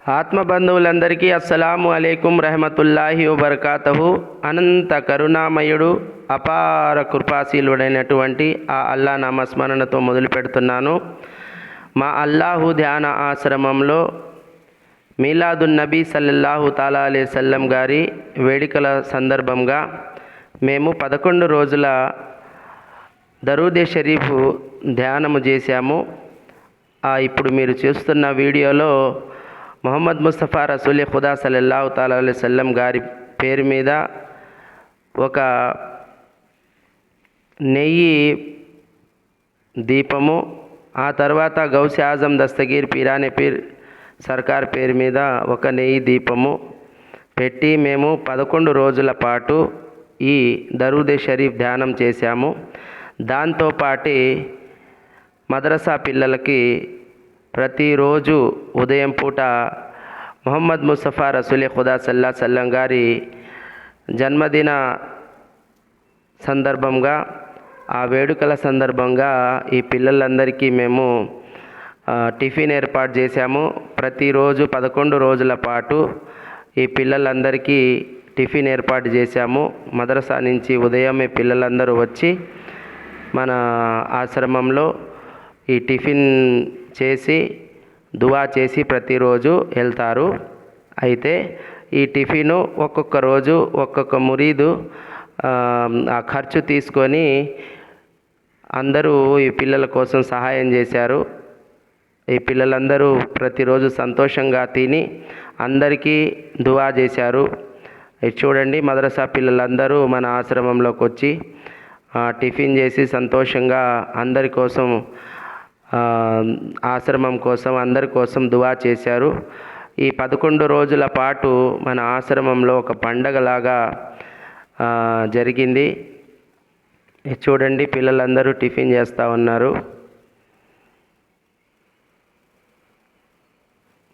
ఆత్మబంధువులందరికీ అస్సలాము అలైకుం రహమతుల్లాహి వబర్కాతహు. అనంత కరుణామయుడు అపార కృపాశీలుడైనటువంటి ఆ అల్లా నామస్మరణతో మొదలు పెడుతున్నాను. మా అల్లాహు ధ్యాన ఆశ్రమంలో మీలాదున్ నబీ సల్లల్లాహు తాలా అలైహిస్సల్లం గారి వేడుకల సందర్భంగా మేము 11 రోజుల దరూదే షరీఫ్ ధ్యానము చేశాము. ఇప్పుడు మీరు చూస్తున్న వీడియోలో మొహమ్మద్ ముస్తఫా రసూల్ ఖుదా సల్లల్లాహు తాలా అలైహిస్సల్లం గారి పేరు మీద ఒక నెయ్యి దీపము, ఆ తర్వాత గౌసి ఆజం దస్తగీర్ పీరానే పీర్ సర్కార్ పేరు మీద ఒక నెయ్యి దీపము పెట్టి మేము 11 రోజుల పాటు ఈ దరూదే షరీఫ్ ధ్యానం చేశాము. దాంతోపాటు మద్రసా పిల్లలకి ప్రతిరోజు ఉదయం పూట మొహమ్మద్ ముస్తఫా రసూల్ ఖుదా సల్లల్లాహు అలైహి వసల్లం గారి జన్మదిన సందర్భంగా, ఆ వేడుకల సందర్భంగా ఈ పిల్లలందరికీ మేము టిఫిన్ ఏర్పాటు చేశాము. ప్రతిరోజు 11 రోజుల పాటు ఈ పిల్లలందరికీ టిఫిన్ ఏర్పాటు చేశాము. మద్రసా నుంచి ఉదయమే పిల్లలందరూ వచ్చి మన ఆశ్రమంలో ఈ టిఫిన్ చేసి దువా చేసి ప్రతిరోజు వెళ్తారు. అయితే ఈ టిఫిను ఒక్కొక్క రోజు ఒక్కొక్క మురీదు ఆ ఖర్చు తీసుకొని అందరూ ఈ పిల్లల కోసం సహాయం చేశారు. ఈ పిల్లలందరూ ప్రతిరోజు సంతోషంగా తిని అందరికీ దువా చేశారు. ఇది చూడండి, మద్రసా పిల్లలందరూ మన ఆశ్రమంలోకి వచ్చి టిఫిన్ చేసి సంతోషంగా అందరి కోసం, ఆశ్రమం కోసం, అందరి కోసం దువా చేశారు. ఈ 11 రోజుల పాటు మన ఆశ్రమంలో ఒక పండగలాగా జరిగింది. చూడండి, పిల్లలందరూ టిఫిన్ చేస్తూ ఉన్నారు.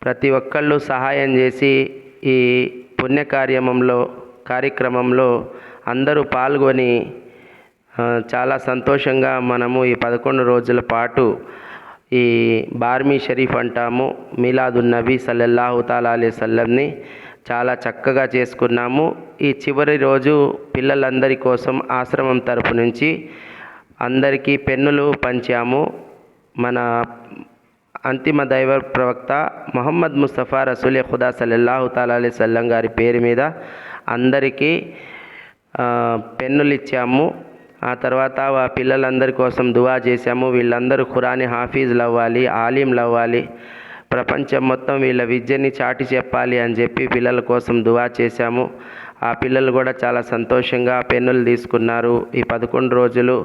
ప్రతి ఒక్కళ్ళు సహాయం చేసి ఈ కార్యక్రమంలో అందరూ పాల్గొని చాలా సంతోషంగా మనము ఈ 11 రోజుల పాటు ఈ బార్మీ షరీఫ్ అంటాము, మీలాదున్ నబీ సల్లల్లాహు తాలా అలైహి వసల్లంని చాలా చక్కగా చేసుకున్నాము. ఈ చివరి రోజు పిల్లలందరి కోసం ఆశ్రమం తరపు నుంచి అందరికీ పెన్నులు పంచాము. మన అంతిమ దైవ ప్రవక్త మొహమ్మద్ ముస్తఫా రసూల్ ఖుదా సల్లల్లాహు తాలా అలైహి వసల్లం గారి పేరు మీద అందరికీ పెన్నులు ఇచ్చాము. ఆ తర్వాత ఆ పిల్లలందరి కోసం దువా చేశాము. వీళ్ళందరూ ఖురానీ హాఫీజులు అవ్వాలి, ఆలింలు అవ్వాలి, ప్రపంచం మొత్తం వీళ్ళ విద్యని చాటి చెప్పాలి అని చెప్పి పిల్లల కోసం దువా చేశాము. ఆ పిల్లలు కూడా చాలా సంతోషంగా పెన్నులు తీసుకున్నారు. ఈ 11 రోజులు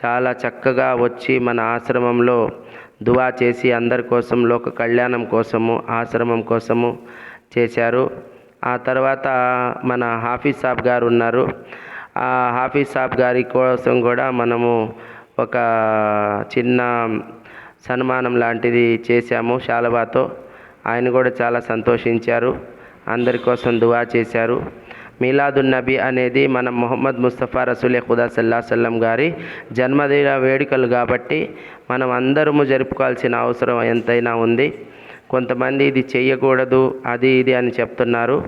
చాలా చక్కగా వచ్చి మన ఆశ్రమంలో దువా చేసి అందరి కోసం, లోక కళ్యాణం కోసము, ఆశ్రమం కోసము చేశారు. ఆ తర్వాత మన హాఫీజ్ సాబ్ గారు ఉన్నారు. ఆ హాఫీజ్ సాబ్ గారి కోసం కూడా మనము ఒక చిన్న సన్మానం లాంటిది చేశాము శాలువాతో. ఆయన కూడా చాలా సంతోషించారు, అందరి కోసం దువా చేశారు. మీలాదున్ నబీ అనేది మన మొహమ్మద్ ముస్తఫా రసూల్ ఖుదా సల్లల్లాహు అలైహి వసల్లం గారి జన్మదిన వేడుకలు కాబట్టి మనం అందరము జరుపుకోవాల్సిన అవసరం ఎంతైనా ఉంది. కొంతమంది ఇది చెయ్యకూడదు, అది ఇది అని చెప్తున్నారు,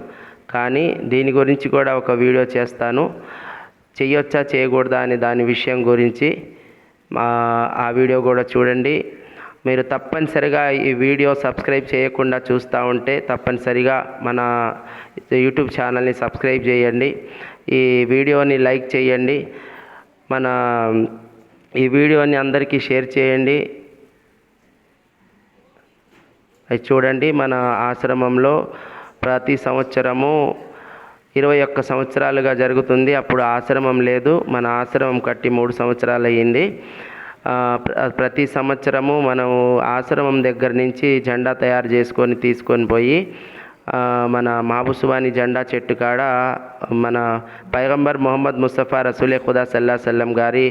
కానీ దీని గురించి కూడా ఒక వీడియో చేస్తాను. చెయ్యొచ్చా చేయకూడదా అని దాని విషయం గురించి ఆ వీడియో కూడా చూడండి. మీరు తప్పనిసరిగా ఈ వీడియో సబ్స్క్రైబ్ చేయకుండా చూస్తూ ఉంటే తప్పనిసరిగా మన యూట్యూబ్ ఛానల్ని సబ్స్క్రైబ్ చేయండి, ఈ వీడియోని లైక్ చేయండి, ఈ వీడియోని అందరికీ షేర్ చేయండి. అది చూడండి, మన ఆశ్రమంలో ప్రతి సంవత్సరము 21 సంవత్సరాలుగా జరుగుతుంది. అప్పుడు ఆశ్రమం లేదు, మన ఆశ్రమం కట్టి 3 సంవత్సరాలు అయ్యింది. ప్రతి సంవత్సరము మనం ఆశ్రమం దగ్గర నుంచి జెండా తయారు చేసుకొని తీసుకొని పోయి మన మహబూసువాని జెండా చెట్టు కాడ మన పైగంబర్ మొహమ్మద్ ముస్తఫా రసూల్ ఖుదా సల్లల్లాహు అలైహి వసల్లం గారి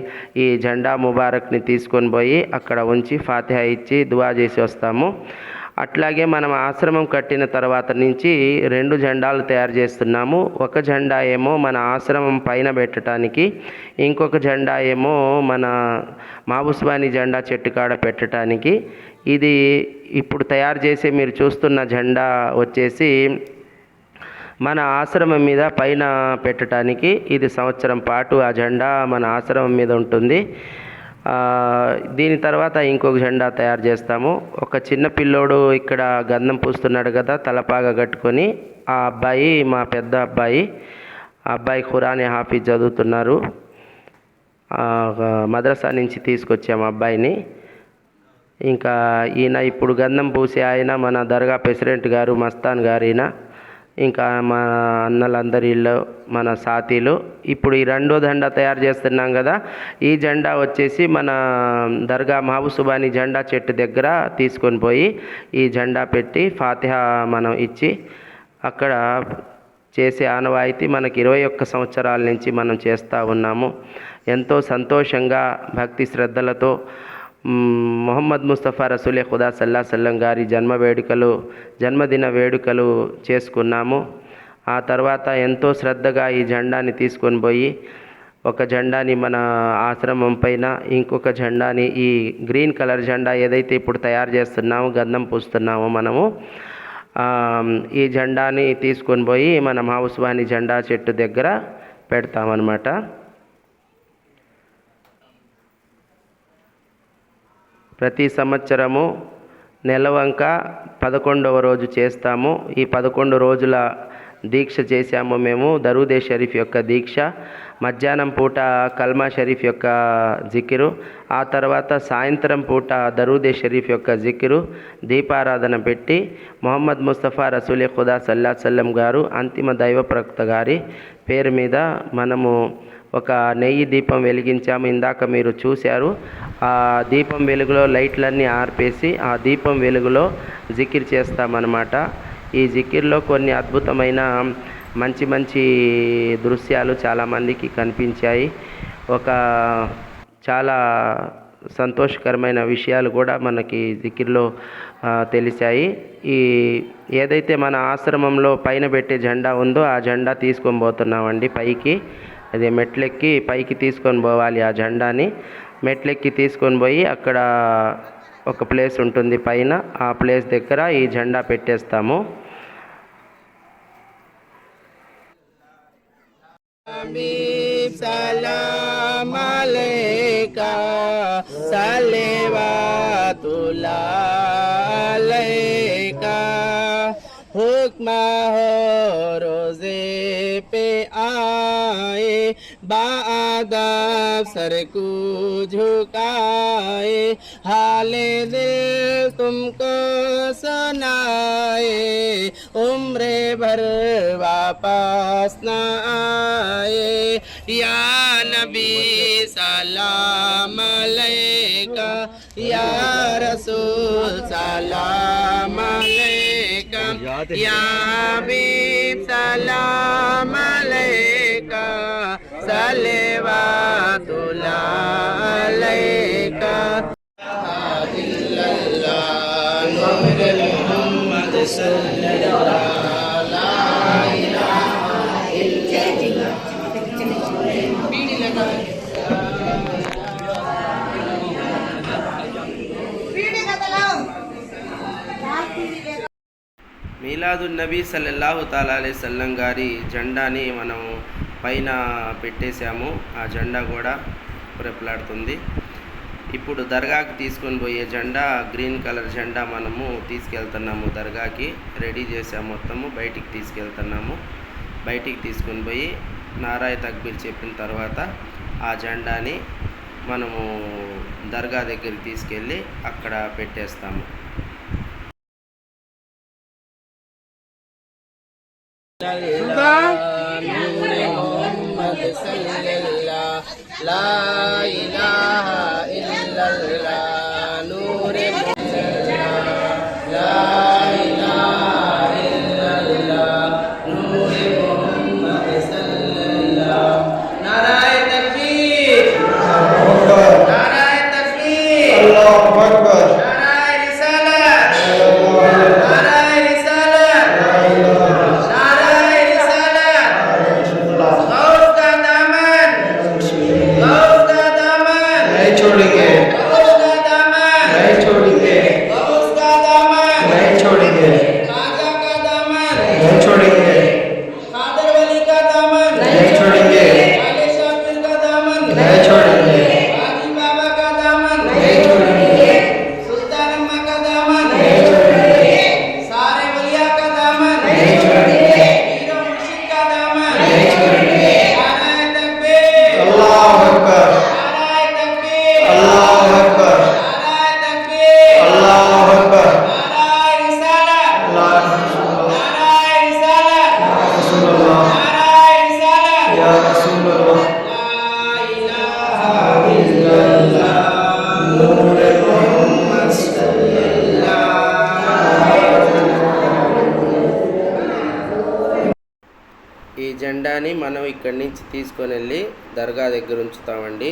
ఈ జెండా ముబారక్ని తీసుకొని పోయి అక్కడ ఉంచి ఫాతిహా ఇచ్చి దువా చేసి వస్తాము. అట్లాగే మనం ఆశ్రమం కట్టిన తర్వాత నుంచి 2 జెండాలు తయారు చేస్తున్నాము. ఒక జెండా ఏమో మన ఆశ్రమం పైన పెట్టడానికి, ఇంకొక జెండా ఏమో మన మాబుస్వాని జెండా చెట్టు కాడ పెట్టడానికి. ఇది ఇప్పుడు తయారు చేసి మీరు చూస్తున్న జెండా వచ్చేసి మన ఆశ్రమం మీద పైన పెట్టడానికి. ఇది సంవత్సరం పాటు ఆ జెండా మన ఆశ్రమం మీద ఉంటుంది. దీని తర్వాత ఇంకొక జెండా తయారు చేస్తాము. ఒక చిన్న పిల్లోడు ఇక్కడ గంధం పూస్తున్నాడు కదా, తలపాగా కట్టుకొని. ఆ అబ్బాయి మా పెద్ద అబ్బాయి. ఆ అబ్బాయి ఖురానీ హాఫీజ్ చదువుతున్నారు. మద్రసా నుంచి తీసుకొచ్చాము అబ్బాయిని. ఇంకా ఈయన ఇప్పుడు గంధం పూసే ఆయన మన దర్గా ప్రెసిడెంట్ గారు, మస్తాన్ గారు ఈయన. ఇంకా మా అన్నలందరిలో మన సాతీలు. ఇప్పుడు ఈ 2వ జెండా తయారు చేస్తున్నాం కదా, ఈ జెండా వచ్చేసి మన దర్గా మహబూసుబాని జెండా చెట్టు దగ్గర తీసుకొని పోయి ఈ జెండా పెట్టి ఫాతిహా మనం ఇచ్చి అక్కడ చేసే ఆనవాయితీ మనకి 21 సంవత్సరాల నుంచి మనం చేస్తూ ఉన్నాము. ఎంతో సంతోషంగా భక్తి శ్రద్ధలతో మొహమ్మద్ ముస్తఫా రసూలే ఖుదా సల్లల్లాహు అలైహి వసల్లం గారి జన్మదిన వేడుకలు చేసుకున్నాము. ఆ తర్వాత ఎంతో శ్రద్ధగా ఈ జెండాని తీసుకొని పోయి ఒక జెండాని మన ఆశ్రమం పైన, ఇంకొక జెండాని ఈ గ్రీన్ కలర్ జెండా ఏదైతే ఇప్పుడు తయారు చేస్తున్నామో, గంధం పూస్తున్నామో మనము, ఈ జెండాని తీసుకొని పోయి మన మావుస్వాని జెండా చెట్టు దగ్గర పెడతామన్నమాట. ప్రతి సంవత్సరము నెలవంక 11వ రోజు చేస్తాము. ఈ 11 రోజుల దీక్ష చేశాము మేము. దరూదే షరీఫ్ యొక్క దీక్ష. మధ్యాహ్నం పూట కల్మా షరీఫ్ యొక్క జికిరు, ఆ తర్వాత సాయంత్రం పూట దరూదే షరీఫ్ యొక్క జికిరు, దీపారాధన పెట్టి మొహమ్మద్ ముస్తఫా రసూలే ఖుదా సల్లల్లాహు అలైహి వసల్లం గారు అంతిమ దైవ ప్రవక్త గారి పేరు మీద మనము ఒక నెయ్యి దీపం వెలిగించాము. ఇందాక మీరు చూశారు. ఆ దీపం వెలుగులో లైట్లన్నీ ఆర్పేసి ఆ దీపం వెలుగులో జికిర్ చేస్తామన్నమాట. ఈ జికిర్లో కొన్ని అద్భుతమైన మంచి మంచి దృశ్యాలు చాలామందికి కనిపించాయి. చాలా సంతోషకరమైన విషయాలు కూడా మనకి జికిర్లో తెలిసాయి. ఏదైతే మన ఆశ్రమంలో పైన పెట్టే జెండా ఉందో ఆ జెండా తీసుకొని పోతున్నామండి పైకి. అదే మెట్లెక్కి పైకి తీసుకొని పోవాలి. ఆ జెండాని మెట్లెక్కి తీసుకొని పోయి అక్కడ ఒక ప్లేస్ ఉంటుంది పైన, ఆ ప్లేస్ దగ్గర ఈ జెండా పెట్టేస్తాము. సలాం అలైకా సలవాతుల్లాహ్ అలైకా हुक्म हो रोज़े पे आए बाअदब सर को झुकाए हाले दिल तुमको सुनाए उम्र भर वापस न आए या नबी सलाम अलैका या रसूल सलाम अलैका या हबीब सलाम अलैका सलवातुल्लाह अलैका इल्लल्लाह मुहम्मद सल्लल्लाहु ला इलाहा इल्लल्लाह बीड़ी लगा మీలాదున్ నబీ సల్లల్లాహు తాలా అలైహి వసల్లం గారి జెండాని మనం పైన పెట్టేశాము. ఆ జెండా కూడా రెపలాడుతుంది. ఇప్పుడు దర్గాకి తీసుకొని పోయే జెండా గ్రీన్ కలర్ జెండా మనము తీసుకెళ్తున్నాము. దర్గాకి రెడీ చేసాము, మొత్తము బయటికి తీసుకెళ్తున్నాము. బయటికి తీసుకొని పోయి నారాయ తక్బీర్ చెప్పిన తర్వాత ఆ జెండాని మనము దర్గా దగ్గరికి తీసుకెళ్ళి అక్కడ పెట్టేస్తాము. లా ఇలాహా ఇల్లల్లాహ్ నూరే లా ఇలాహా ఇల్లల్లాహ్ నూరే ముహమ్మద్ సల్లల్లాహ్ నారాయ తక్బీర్ నారాయ తక్బీర్ అల్లాహు అక్బర్ నారాయ రిసాలత్ జెండాని మనం ఇక్కడి నుంచి తీసుకొని వెళ్ళి దర్గా దగ్గర ఉంచుతామండి.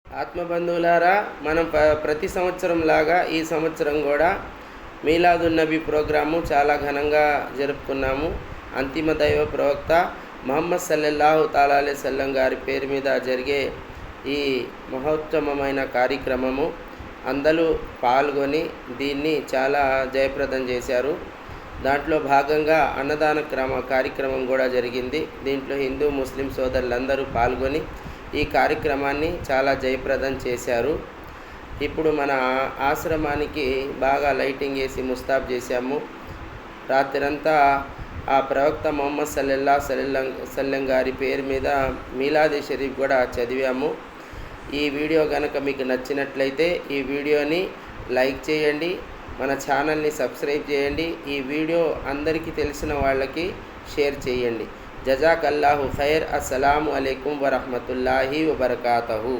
ఆత్మబంధువులారా, మనం ప్రతి సంవత్సరం లాగా ఈ సంవత్సరం కూడా మీలాదున్ నబీ ప్రోగ్రాము చాలా ఘనంగా జరుపుకున్నాము. అంతిమ దైవ ప్రవక్త ముహమ్మద్ సల్లల్లాహు తాలా అలైహి వసల్లం గారి పేరు మీద జరిగే ఈ మహోత్తమమైన కార్యక్రమము అందరూ పాల్గొని దీన్ని చాలా జయప్రదం చేశారు. దాంట్లో భాగంగా అన్నదాన కార్యక్రమం కూడా జరిగింది. దీంట్లో హిందూ ముస్లిం సోదరులందరూ పాల్గొని ఈ కార్యక్రమాన్ని చాలా జయప్రదం చేశారు. ఇప్పుడు మన ఆశ్రమానికి బాగా లైటింగ్ వేసి ముస్తాబ్ చేశాము. రాత్రంతా ఆ ప్రవక్త ముహమ్మద్ సల్లల్లాహు గారి పేరు మీద మీలాది షరీఫ్ కూడా చదివాము. ఈ వీడియో కనుక మీకు నచ్చినట్లయితే ఈ వీడియోని లైక్ చేయండి, మన ఛానల్ని సబ్స్క్రైబ్ చేయండి, ఈ వీడియో అందరికీ తెలిసిన వాళ్ళకి షేర్ చేయండి. జజాకల్లాహు ఖైర్. అస్సలాము అలైకుం వరహ్మతుల్లాహి వబరకాతుహు.